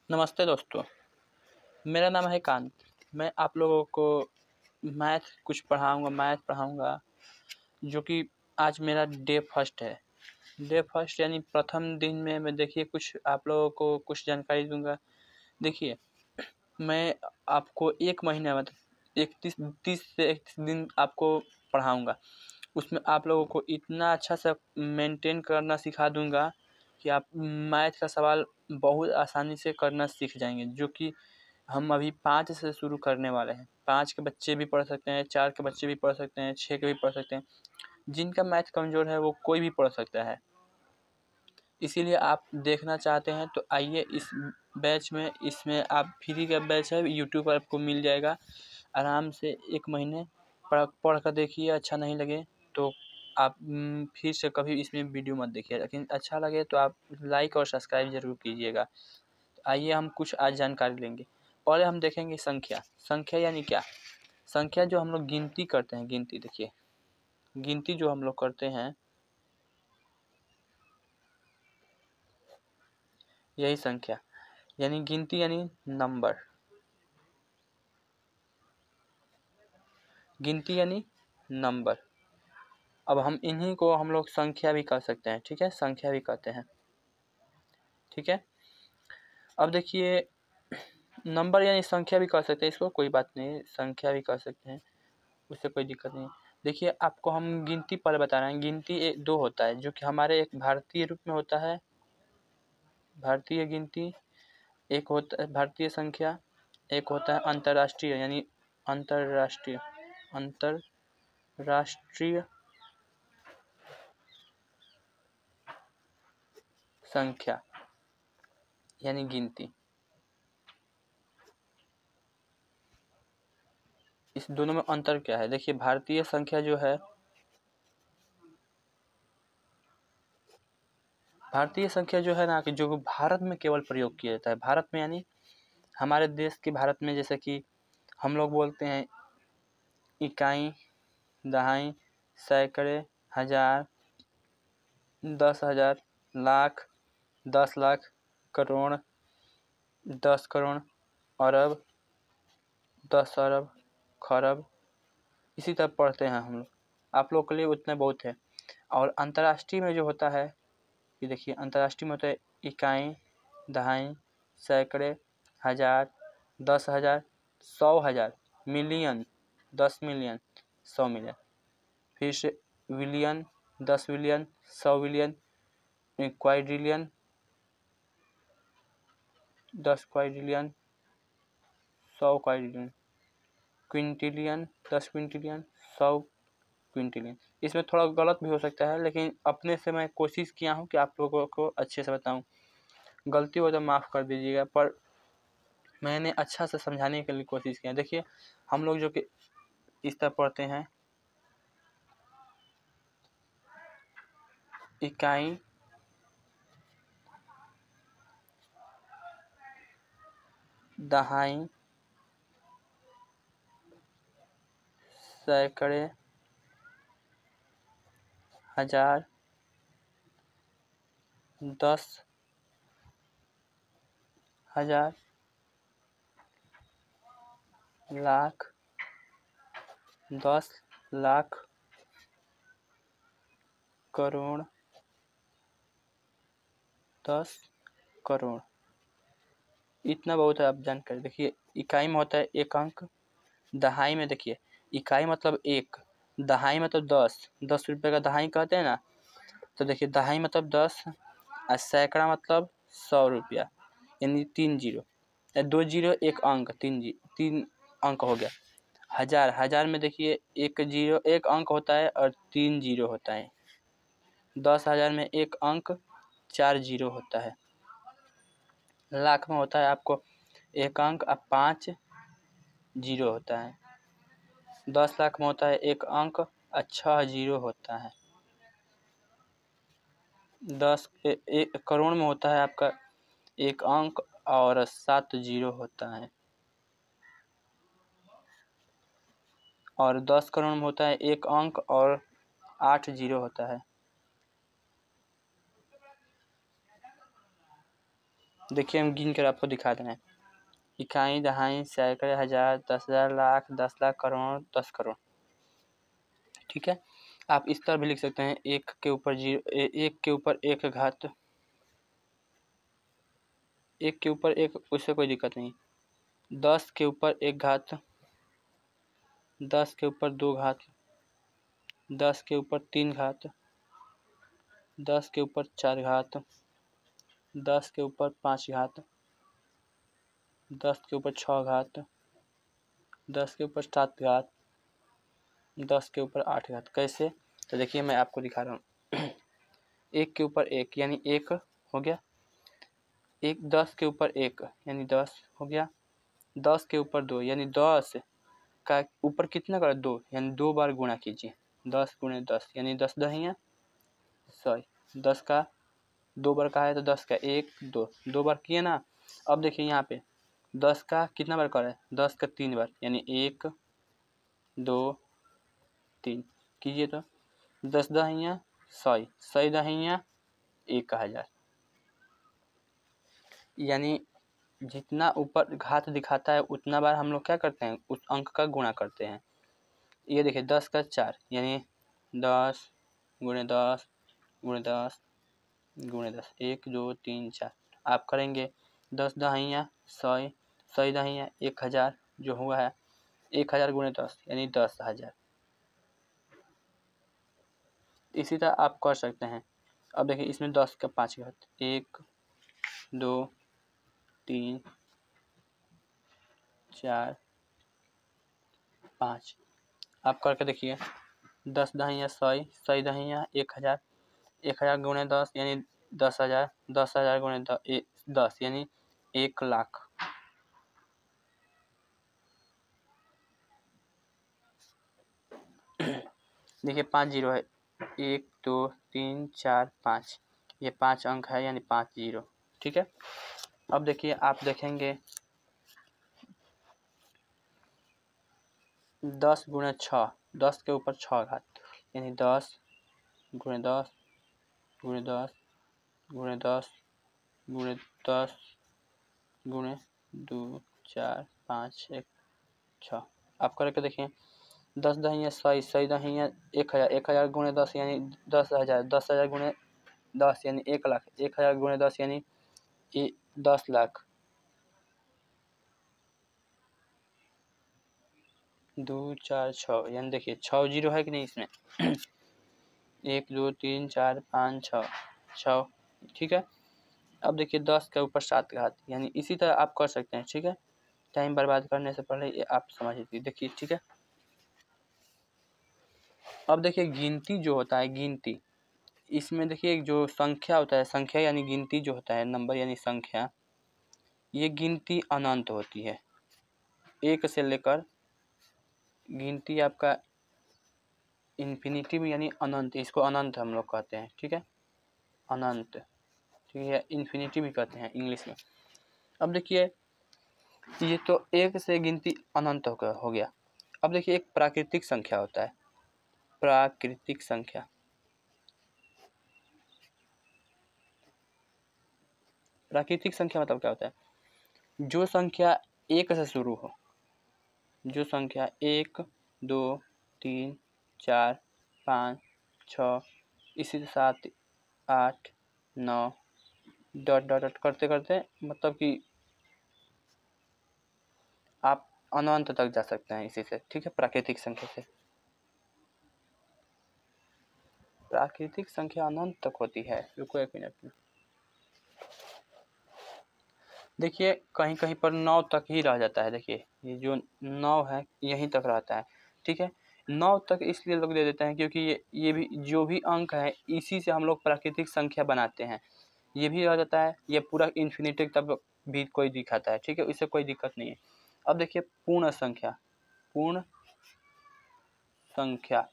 नमस्ते दोस्तों, मेरा नाम है कांत। मैं आप लोगों को कुछ पढ़ाऊँगा जो कि आज मेरा डे फर्स्ट है। डे फर्स्ट यानी प्रथम दिन में मैं देखिए कुछ आप लोगों को कुछ जानकारी दूँगा। देखिए, मैं आपको 1 महीना मतलब 30 से 31 दिन आपको पढ़ाऊँगा। उसमें आप लोगों को इतना अच्छा सा मेंटेन करना सिखा दूँगा कि आप मैथ का सवाल बहुत आसानी से करना सीख जाएँगे, जो कि हम अभी 5 से शुरू करने वाले हैं। 5 के बच्चे भी पढ़ सकते हैं, 4 के बच्चे भी पढ़ सकते हैं, 6 के भी पढ़ सकते हैं। जिनका मैथ कमज़ोर है वो कोई भी पढ़ सकता है। इसीलिए आप देखना चाहते हैं तो आइए इस बैच में। इसमें आप फ्री का बैच है, यूट्यूब पर आपको मिल जाएगा। आराम से 1 महीने पढ़ कर देखिए, अच्छा नहीं लगे तो आप फिर से कभी इसमें वीडियो मत देखिए, लेकिन अच्छा लगे तो आप लाइक और सब्सक्राइब ज़रूर कीजिएगा। आइए हम कुछ आज जानकारी लेंगे। पहले हम देखेंगे संख्या। संख्या यानी क्या? संख्या जो हम लोग गिनती करते हैं, गिनती देखिए, गिनती जो हम लोग करते हैं यही संख्या यानी गिनती यानी नंबर। गिनती यानी नंबर। अब हम इन्हीं को हम लोग संख्या भी कर सकते हैं, ठीक है, संख्या भी कहते हैं, ठीक है। अब देखिए, नंबर यानी संख्या भी कर सकते हैं, इसको कोई बात नहीं, संख्या भी कर सकते हैं, उससे कोई दिक्कत नहीं। देखिए, आपको हम गिनती पहले बता रहे हैं। गिनती 2 होता है, जो कि हमारे एक भारतीय रूप में होता है, भारतीय गिनती। एक होता है भारतीय संख्या, एक होता है अंतर्राष्ट्रीय यानी अंतर्राष्ट्रीय अंतर्राष्ट्रीय संख्या यानी गिनती। इस दोनों में अंतर क्या है? देखिए, भारतीय संख्या जो है, भारतीय संख्या जो है ना, कि जो भारत में केवल प्रयोग किया जाता है। भारत में यानी हमारे देश के भारत में, जैसे कि हम लोग बोलते हैं इकाई, दहाई, सैकड़े, हज़ार, 10,000, लाख, 10 लाख, करोड़, 10 करोड़, अरब, 10 अरब, खरब, इसी तरह पढ़ते हैं हम लोग। आप लोग के लिए उतना बहुत है। और अंतर्राष्ट्रीय में जो होता है, ये देखिए, अंतर्राष्ट्रीय में होता है इकाई, दहाई, सैकड़े, हज़ार, 10,000, 100,000, मिलियन, 10 मिलियन, 100 मिलियन, फिर से billion, 10 billion, 100 billion, quadrillion, 10 quadrillion, 100 quadrillion, quintillion, 10 quintillion, 100 quintillion. इसमें थोड़ा गलत भी हो सकता है, लेकिन अपने से मैं कोशिश किया हूँ कि आप लोगों को अच्छे से बताऊँ। गलती हो तो माफ़ कर दीजिएगा, पर मैंने अच्छा से समझाने के लिए कोशिश किया। देखिए, हम लोग जो कि इस तरह पढ़ते हैं, इकाई, दहाई, सैकड़े, हज़ार, 10,000, लाख, 10 लाख, करोड़, 10 करोड़। इतना बहुत है, आप जानकारी। देखिए, इकाई में होता है 1 अंक, दहाई में देखिए, इकाई मतलब 1, दहाई मतलब 10, 10 रुपये का दहाई कहते हैं ना, तो देखिए दहाई मतलब 10 और सैकड़ा मतलब 100 रुपया, यानी 3 जीरो, 2 जीरो 1 अंक, 3 अंक हो गया। हज़ार, हज़ार में देखिए 1 जीरो 1 अंक होता है और 3 जीरो होता है। 10,000 में 1 अंक, 4 जीरो होता है। लाख में होता है आपको 1 अंक और 5 जीरो होता है। 10 लाख में होता है 1 अंक और 6 जीरो होता है। 1 करोड़ में होता है आपका 1 अंक और 7 जीरो होता है। और 10 करोड़ में होता है 1 अंक और 8 जीरो होता है। देखिए हम गिन कर आपको दिखा रहे हैं। इकाई, दहाई, सैकड़े, हजार, 10,000, लाख, 10 लाख, करोड़, 10 करोड़। ठीक है, आप इस तरह भी लिख सकते हैं, एक के ऊपर एक के ऊपर एक घात, एक के ऊपर एक, उससे कोई दिक्कत नहीं। 10 के ऊपर एक घात, 10 के ऊपर 2 घात, 10 के ऊपर 3 घात, 10 के ऊपर 4 घात, 10 के ऊपर 5 घात, 10 के ऊपर 6 घात, 10 के ऊपर 7 घात, 10 के ऊपर 8 घात। कैसे? तो देखिए मैं आपको दिखा रहा हूँ। एक के ऊपर एक यानी एक हो गया, एक 10 के ऊपर एक यानी 10 हो गया, 10 के ऊपर 2 यानी 10 का ऊपर कितना का 2 यानी 2 बार गुणा कीजिए, 10 गुणे 10 यानी 10 दहिया 100। 10 का 2 बार का है तो 10 का 1 2 2 बार किए ना। अब देखिए यहाँ पे 10 का कितना बार कर है, 10 का 3 बार यानी 1 2 3 कीजिए तो 10 दहिया 100, 100 दहिया 1000। यानी जितना ऊपर घात दिखाता है उतना बार हम लोग क्या करते हैं, उस अंक का गुणा करते हैं। ये देखिए 10 का 4 यानी 10 गुणे 10 गुणे 10 गुणे 10, 1 2 3 4 आप करेंगे। 10 दहिया 100, 100 दहिया 1000 जो हुआ है 1000 गुणे 10 यानी 10,000। इसी तरह आप कर सकते हैं। अब देखिए इसमें 10 का 5 घात, 1 2 3 4 5 आप करके देखिए। 10 दहिया 100, 100 दहिया 1000, 1000 गुणे 10 यानी 10,000, 10,000 गुणे 10 यानी 1,00,000। देखिए 5 जीरो है, 1 2 3 4 5, ये 5 अंक है यानी 5 जीरो। ठीक है, अब देखिए आप देखेंगे 10 गुणे 6, 10 के ऊपर 6 घात यानी 10 गुणे 10 गुणे 10 गुणे 10 गुणे 10 गुणे 2 4 5 1 6 आप करके देखिए। 10 दहिया 100, 100 दहिया 1000, 1000 गुणे 10 यानी 10,000, 10,000 गुणे 10 यानी 1,00,000, 1000 गुणे 10 यानी 10,00,000। 2 4 6 यानी देखिए 6 जीरो है कि नहीं इसमें। 1 2 3 4 5 6। ठीक है, अब देखिए 10 के ऊपर 7 घात यानी इसी तरह आप कर सकते हैं। ठीक है, टाइम बर्बाद करने से पहले ये आप समझ लीजिए। देखिए ठीक है, अब देखिए गिनती जो होता है, गिनती इसमें देखिए जो संख्या होता है, संख्या यानी गिनती जो होता है, नंबर यानी संख्या, ये गिनती अनंत होती है। एक से लेकर गिनती आपका इन्फिनिटी में यानी अनंत, इसको अनंत हम लोग कहते हैं। ठीक है, अनंत, ठीक है, इन्फिनिटी भी कहते हैं इंग्लिश में। अब देखिए ये तो एक से गिनती अनंत हो गया। अब देखिए एक प्राकृतिक संख्या होता है, प्राकृतिक संख्या। प्राकृतिक संख्या मतलब क्या होता है, जो संख्या एक से शुरू हो, जो संख्या 1 2 3 4 5 6 इसी 7 8 9 डॉट डॉट डॉट करते करते मतलब कि आप अनंत तक जा सकते हैं इसी से। ठीक है, प्राकृतिक संख्या से। प्राकृतिक संख्या अनंत तक होती है। रुको 1 मिनट में, देखिए कहीं कहीं पर 9 तक ही रह जाता है। देखिए ये जो 9 है यहीं तक रहता है। ठीक है, 9 तक इसलिए लोग दे देते हैं क्योंकि ये भी जो भी अंक है इसी से हम लोग प्राकृतिक संख्या बनाते हैं। ये भी रह जाता है, ये पूरा इन्फिनिटी तक भी कोई दिखाता है। ठीक है, इससे कोई दिक्कत नहीं है। अब देखिए पूर्ण संख्या, पूर्ण संख्या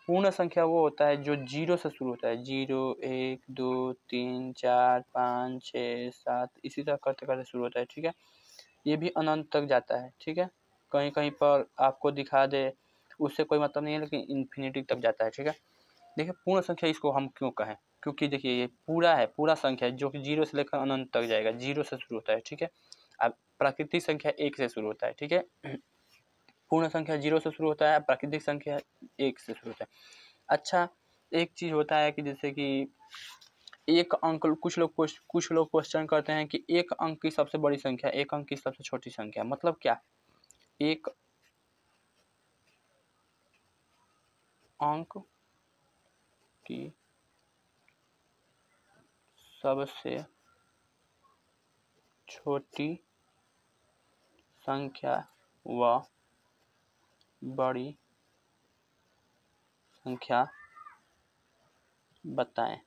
पूर्ण संख्या वो होता है जो 0 से शुरू होता है। 0 1 2 3 4 5 6 7 इसी तरह करते करते शुरू होता है। ठीक है, ये भी अनंत तक जाता है। ठीक है, कहीं कहीं पर आपको दिखा दे उससे कोई मतलब नहीं है, लेकिन इन्फिनिटी तक जाता है। ठीक है, देखिए पूर्ण संख्या इसको हम क्यों कहें, क्योंकि देखिए ये पूरा है, पूरा संख्या है जो कि 0 से लेकर अनंत तक जाएगा, 0 से शुरू होता है। ठीक है, अब प्राकृतिक संख्या 1 से शुरू होता है। ठीक है, पूर्ण संख्या 0 से शुरू होता है, प्राकृतिक संख्या 1 से शुरू होता है। अच्छा, एक चीज़ होता है कि जैसे कि एक अंक, कुछ लोग क्वेश्चन करते हैं कि एक अंक की सबसे बड़ी संख्या, एक अंक की सबसे छोटी संख्या, मतलब क्या? एक अंक की सबसे छोटी संख्या व बड़ी संख्या बताएं।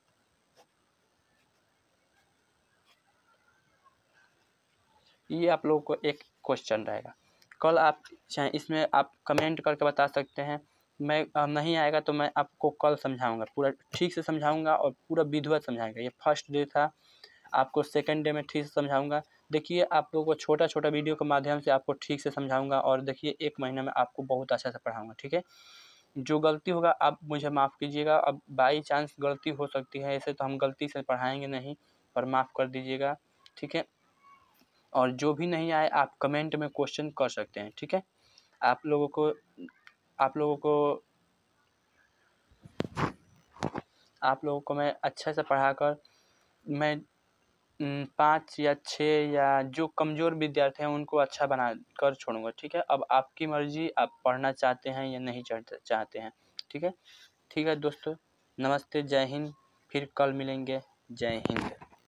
ये आप लोगों को एक क्वेश्चन रहेगा। कल आप चाहे इसमें आप कमेंट करके बता सकते हैं, मैं नहीं आएगा तो मैं आपको कल समझाऊंगा, पूरा ठीक से समझाऊंगा और पूरा विधिवत समझाएंगे। ये फर्स्ट डे था, आपको सेकंड डे में ठीक से समझाऊंगा। देखिए आप लोगों को छोटा छोटा वीडियो के माध्यम से आपको ठीक से समझाऊंगा, और देखिए 1 महीने में आपको बहुत अच्छा से पढ़ाऊंगा। ठीक है, जो गलती होगा आप मुझे माफ़ कीजिएगा, अब बाई चांस गलती हो सकती है, ऐसे तो हम गलती से पढ़ाएंगे नहीं, पर माफ़ कर दीजिएगा। ठीक है, और जो भी नहीं आए आप कमेंट में क्वेश्चन कर सकते हैं। ठीक है, आप लोगों को मैं अच्छे से पढ़ाकर मैं 5 या 6 या जो कमज़ोर विद्यार्थी हैं उनको अच्छा बना कर छोड़ूंगा। ठीक है, अब आपकी मर्ज़ी, आप पढ़ना चाहते हैं या नहीं चाहते हैं। ठीक है दोस्तों, नमस्ते, जय हिंद, फिर कल मिलेंगे। जय हिंद।